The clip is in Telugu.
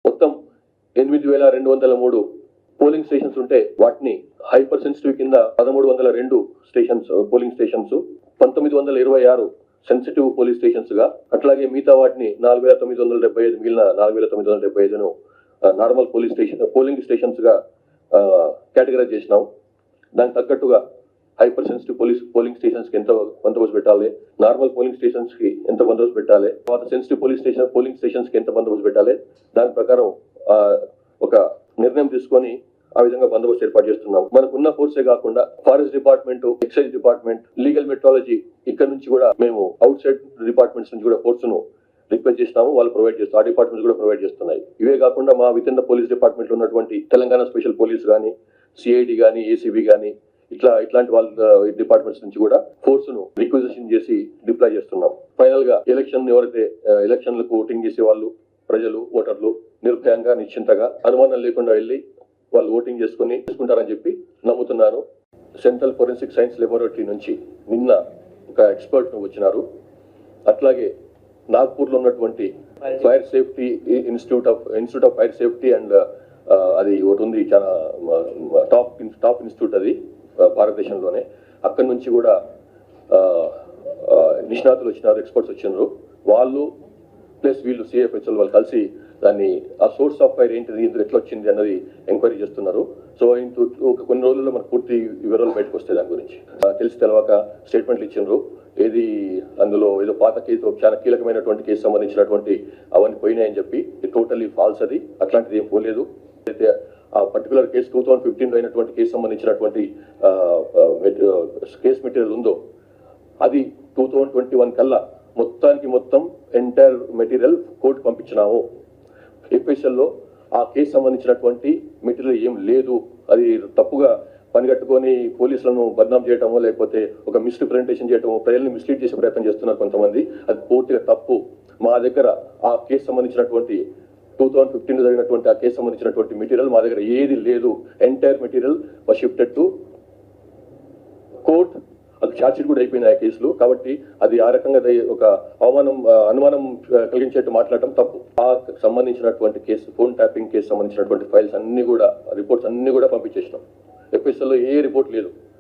మొత్తం 8,203 పోలింగ్ స్టేషన్స్ ఉంటే వాటిని హైపర్ సెన్సిటివ్ కింద 1302 stations polling stations, 1926 sensitive police stations గా, అట్లాగే మిగతా వాటిని 4,975 మిగిలిన 4,975ను నార్మల్ పోలింగ్ స్టేషన్స్ గా కేటగరైజ్ చేసినాం. దానికి తగ్గట్టుగా హైపర్ సెన్సిటివ్ పోలింగ్ స్టేషన్స్ కి ఎంత బందోబస్తు పెట్టాలి, నార్మల్ పోలింగ్ స్టేషన్స్ కి ఎంత బందోబస్తు పెట్టాలి, తర్వాత సెన్సిటివ్ పోలింగ్ స్టేషన్స్ కి ఎంత బందోబస్తు పెట్టాలి, దాని ప్రకారం ఒక నిర్ణయం తీసుకొని ఆ విధంగా బందోబస్తు ఏర్పాటు చేస్తున్నాం. మనకున్న ఫోర్సే కాకుండా forest department, excise department, legal metrology ఇక్కడ నుంచి కూడా మేము అవుట్ సైడ్ డిపార్ట్మెంట్స్ నుంచి కూడా ఫోర్స్ ను రిక్వెస్ట్ చేసినాము. వాళ్ళు ప్రొవైడ్ చేస్తారు, ఆ డిపార్ట్మెంట్స్ కూడా ప్రొవైడ్ చేస్తున్నాయి. ఇవే కాకుండా మా with in the police department లో ఉన్నటువంటి తెలంగాణ స్పెషల్ పోలీస్ కానీ, సిఐడి కానీ, ఏసీబీ కానీ ఇట్లాంటి వాళ్ళ డిపార్ట్మెంట్స్ నుంచి కూడా ఫోర్స్ ను రిక్వెజిషన్ చేసి డిప్లాయ్ చేస్తున్నాం. ఫైనల్ గా ఎవరైతే ఎలక్షన్లకు ఓటింగ్ చేసే వాళ్ళు, ప్రజలు, ఓటర్లు నిర్భయంగా, నిశ్చింతగా, అనుమానం లేకుండా వెళ్ళి వాళ్ళు ఓటింగ్ చేసుకుంటారని చెప్పి నమ్ముతున్నాను. సెంట్రల్ ఫోరెన్సిక్ సైన్స్ లెబొరేటరీ నుంచి నిన్న ఒక ఎక్స్పర్ట్ వచ్చినారు. అట్లాగే నాగ్పూర్ లో ఉన్నటువంటి fire safety institute of fire safety and అది ఒకటి ఉంది, చాలా టాప్ ఇన్స్టిట్యూట్ అది భారతదేశంలోనే. అక్కడి నుంచి కూడా నిష్ణాతులు వచ్చినారు, ఎక్స్పర్ట్స్ వచ్చినారు. వాళ్ళు ప్లస్ వీళ్ళు సిఎఫ్ఎస్ఎల్ వాళ్ళు కలిసి దాన్ని ఆ సోర్స్ ఆఫ్ ఫైర్ ఏంటిది, ఇందులో ఎట్లా వచ్చింది అన్నది ఎంక్వైరీ చేస్తున్నారు. సో ఒక కొన్ని రోజుల్లో మనకు పూర్తి వివరాలు బయటకు వస్తాయి. దాని గురించి తెలిసి తెలవక స్టేట్మెంట్లు ఇచ్చిండ్రు. ఏది అందులో ఏదో పాత కేసు, చాలా కీలకమైనటువంటి కేసు సంబంధించినటువంటి అవన్నీ పోయినాయని చెప్పి టోటల్లీ ఫాల్స్. అది అట్లాంటిది ఏం పోలేదు. అయితే ఆ పర్టికులర్ కేసు 2015లో అయినటువంటి కేసు సంబంధించినటువంటి కేసు మెటీరియల్ ఉందో అది 2021 కల్లా మొత్తం ఎంటైర్ మెటీరియల్ కోర్టు పంపించినాము. ఎఫ్ఎస్ఎల్లో ఆ కేసు సంబంధించినటువంటి మెటీరియల్ ఏం లేదు. అది తప్పుగా పనిగట్టుకొని పోలీసులను బద్నాం చేయటమో, లేకపోతే ఒక మిస్రిప్రజెంటేషన్ చేయటమో, ప్రజల్ని మిస్లీడ్ చేసే ప్రయత్నం చేస్తున్నారు కొంతమంది. అది పూర్తిగా తప్పు. మా దగ్గర ఆ కేసు సంబంధించినటువంటి 2015లో జరిగినటువంటి ఆ కేసు సంబంధించినటువంటి మెటీరియల్ మా దగ్గర ఏది లేదు. Entire material was shifted to court. అది ఛార్జ్షీట్ కూడా అయిపోయినాయి ఆ కేసులు. కాబట్టి అది ఆ రకంగా ఒక అనుమానం కలిగించేట్టు మాట్లాడటం తప్పు. ఆ సంబంధించినటువంటి కేసు, ఫోన్ ట్యాపింగ్ కేసు సంబంధించినటువంటి ఫైల్స్ అన్ని కూడా, రిపోర్ట్స్ అన్ని కూడా పంపించేసినాం. ఎఫ్ఎస్ఎల్లో ఏ రిపోర్ట్ లేదు.